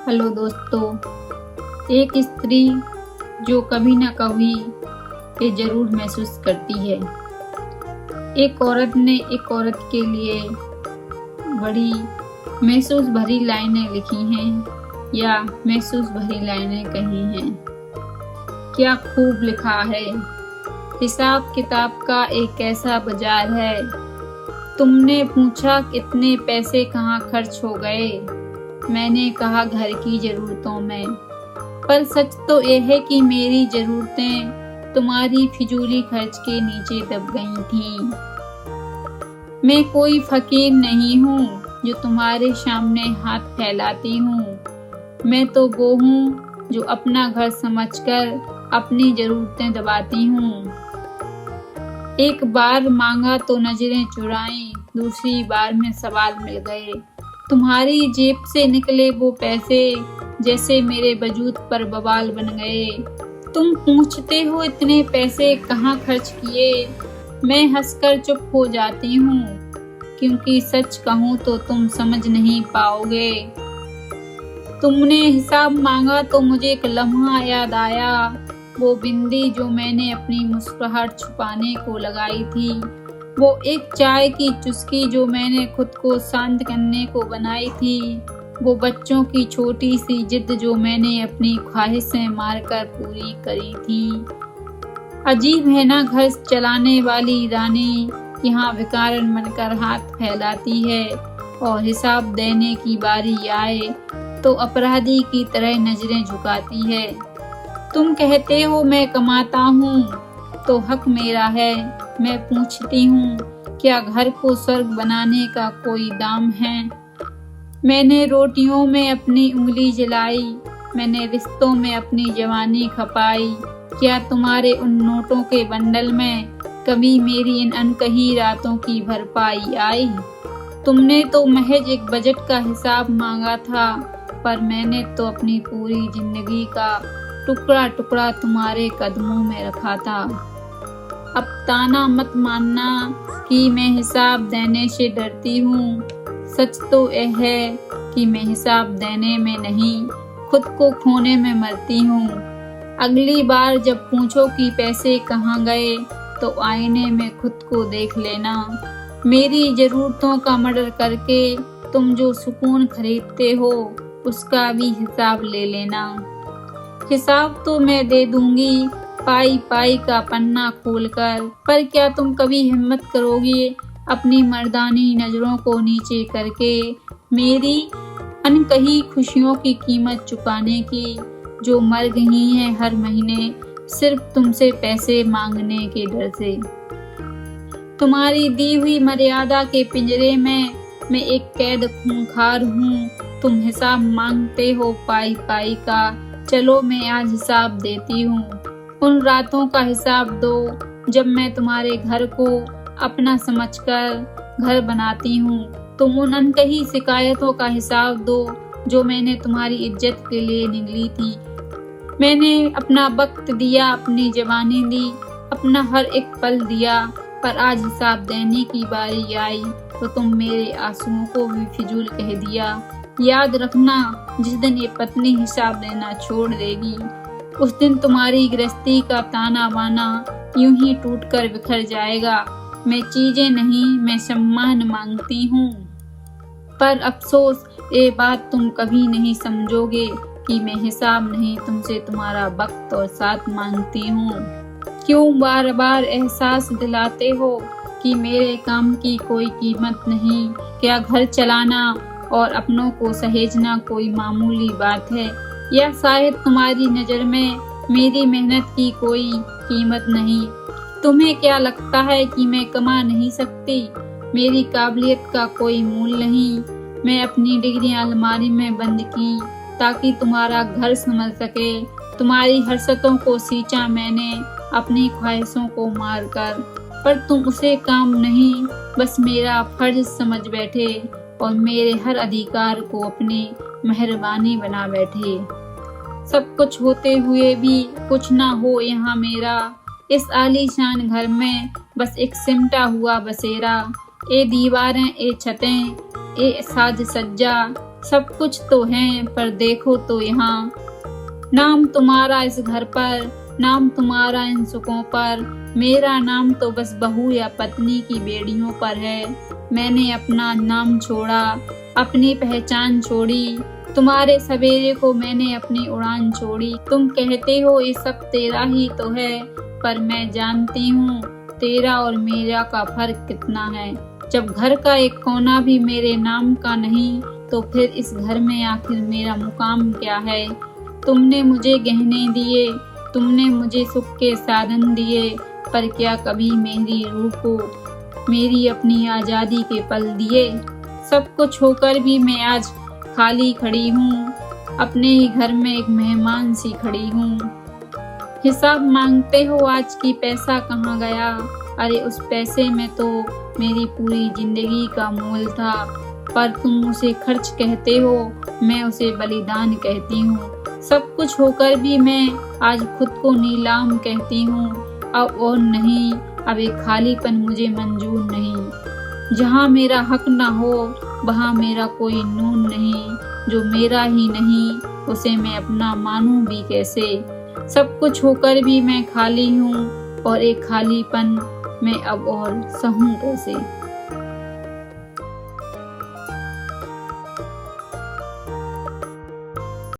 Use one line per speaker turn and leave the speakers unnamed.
Hello दोस्तों, एक स्त्री जो कभी न कभी ये जरूर महसूस करती है। एक औरत ने एक औरत के लिए बड़ी महसूस भरी लाइनें लिखी हैं या महसूस भरी लाइनें कही हैं। क्या खूब लिखा है। हिसाब किताब का एक ऐसा बाजार है। तुमने पूछा कितने पैसे कहाँ खर्च हो गए। मैंने कहा घर की जरूरतों में। पर सच तो यह है कि मेरी जरूरतें तुम्हारी फिजूली खर्च के नीचे दब गई थीं। मैं कोई फकीर नहीं हूँ जो तुम्हारे सामने हाथ फैलाती हूँ। मैं तो वो हूँ जो अपना घर समझकर अपनी जरूरतें दबाती हूँ। एक बार मांगा तो नजरें चुराईं, दूसरी बार में सवाल मिल गए। तुम्हारी जेब से निकले वो पैसे जैसे मेरे वजूद पर बवाल बन गए। तुम पूछते हो इतने पैसे कहाँ खर्च किए। मैं हंसकर चुप हो जाती हूँ, क्योंकि सच कहूँ तो तुम समझ नहीं पाओगे। तुमने हिसाब मांगा तो मुझे एक लम्हा याद आया, वो बिंदी जो मैंने अपनी मुस्कुराहट छुपाने को लगाई थी। वो एक चाय की चुस्की जो मैंने खुद को शांत करने को बनाई थी। वो बच्चों की छोटी सी जिद जो मैंने अपनी ख्वाहिशें मारकर पूरी करी थी। अजीब है ना, घर चलाने वाली रानी यहाँ विकारन बनकर हाथ फैलाती है और हिसाब देने की बारी आए तो अपराधी की तरह नजरें झुकाती है। तुम कहते हो मैं कमाता हूँ तो हक मेरा है। मैं पूछती हूँ क्या घर को स्वर्ग बनाने का कोई दाम है। मैंने रोटियों में अपनी उंगली जलाई, मैंने रिश्तों में अपनी जवानी खपाई। क्या तुम्हारे उन नोटों के बंडल में कभी मेरी इन अनकही रातों की भरपाई आई। तुमने तो महज एक बजट का हिसाब मांगा था, पर मैंने तो अपनी पूरी जिंदगी का टुकड़ा टुकड़ा तुम्हारे कदमों में रखा था। अब ताना मत मानना कि मैं हिसाब देने से डरती हूँ। सच तो यह है कि मैं हिसाब देने में नहीं, खुद को खोने में मरती हूँ। अगली बार जब पूछो कि पैसे कहाँ गए तो आईने में खुद को देख लेना। मेरी जरूरतों का मर्डर करके तुम जो सुकून खरीदते हो उसका भी हिसाब ले लेना। हिसाब तो मैं दे दूंगी पाई पाई का पन्ना खोलकर, पर क्या तुम कभी हिम्मत करोगे अपनी मर्दानी नजरों को नीचे करके मेरी अनकही खुशियों की कीमत चुकाने की, जो मर गई हैं हर महीने सिर्फ तुमसे पैसे मांगने के डर से। तुम्हारी दी हुई मर्यादा के पिंजरे में मैं एक कैद खूंखार हूँ। तुम हिसाब मांगते हो पाई पाई का, चलो मैं आज हिसाब देती हूँ। उन रातों का हिसाब दो जब मैं तुम्हारे घर को अपना समझकर घर बनाती हूँ। तुम उन अनकही शिकायतों का हिसाब दो जो मैंने तुम्हारी इज्जत के लिए निगली थी। मैंने अपना वक्त दिया, अपनी जवानी दी, अपना हर एक पल दिया, पर आज हिसाब देने की बारी आई तो तुम मेरे आंसुओं को भी फिजूल कह दिया। याद रखना, जिस दिन ये पत्नी हिसाब देना छोड़ देगी उस दिन तुम्हारी गृहस्थी का ताना बाना यूं ही टूटकर बिखर जाएगा। मैं चीजें नहीं, मैं सम्मान मांगती हूँ, पर अफसोस ये बात तुम कभी नहीं समझोगे कि मैं हिसाब नहीं तुमसे तुम्हारा वक्त और साथ मांगती हूँ। क्यों बार बार एहसास दिलाते हो कि मेरे काम की कोई कीमत नहीं। क्या घर चलाना और अपनों को सहेजना कोई मामूली बात है, या शायद तुम्हारी नजर में मेरी मेहनत की कोई कीमत नहीं। तुम्हें क्या लगता है कि मैं कमा नहीं सकती, मेरी काबिलियत का कोई मूल नहीं। मैं अपनी डिग्रियां अलमारी में बंद की ताकि तुम्हारा घर संभल सके। तुम्हारी हर्षतों को सींचा मैंने अपनी ख्वाहिशों को मारकर, पर तुम उसे काम नहीं बस मेरा फर्ज समझ बैठे और मेरे हर अधिकार को अपनी मेहरबानी बना बैठे। सब कुछ होते हुए भी कुछ ना हो यहाँ मेरा, इस आलीशान घर में बस एक सिमटा हुआ बसेरा। ए दीवारें, ए छतें, ए साज सज्जा, सब कुछ तो है पर देखो तो यहाँ, नाम तुम्हारा इस घर पर, नाम तुम्हारा इन सुखों पर, मेरा नाम तो बस बहू या पत्नी की बेड़ियों पर है। मैंने अपना नाम छोड़ा, अपनी पहचान छोड़ी, तुम्हारे सवेरे को मैंने अपनी उड़ान छोड़ी। तुम कहते हो ये सब तेरा ही तो है, पर मैं जानती हूँ तेरा और मेरा का फर्क कितना है। जब घर का एक कोना भी मेरे नाम का नहीं, तो फिर इस घर में आखिर मेरा मुकाम क्या है। तुमने मुझे गहने दिए, तुमने मुझे सुख के साधन दिए, पर क्या कभी मेरी रूह को मेरी अपनी आज़ादी के पल दिए। सब कुछ होकर भी मैं आज खाली खड़ी हूँ, अपने ही घर में एक मेहमान सी खड़ी हूँ। हिसाब मांगते हो आज की पैसा कहाँ गया, अरे उस पैसे में तो मेरी पूरी जिंदगी का मोल था। पर तुम उसे खर्च कहते हो, मैं उसे बलिदान कहती हूँ। सब कुछ होकर भी मैं आज खुद को नीलाम कहती हूँ। अब और नहीं, अब एक खालीपन मुझे मंजूर नहीं। जहाँ मेरा हक ना हो वहाँ मेरा कोई नून नहीं, जो मेरा ही नहीं उसे मैं अपना मानूं भी कैसे। सब कुछ होकर भी मैं खाली हूँ, और एक खालीपन मैं अब और सहूं कैसे।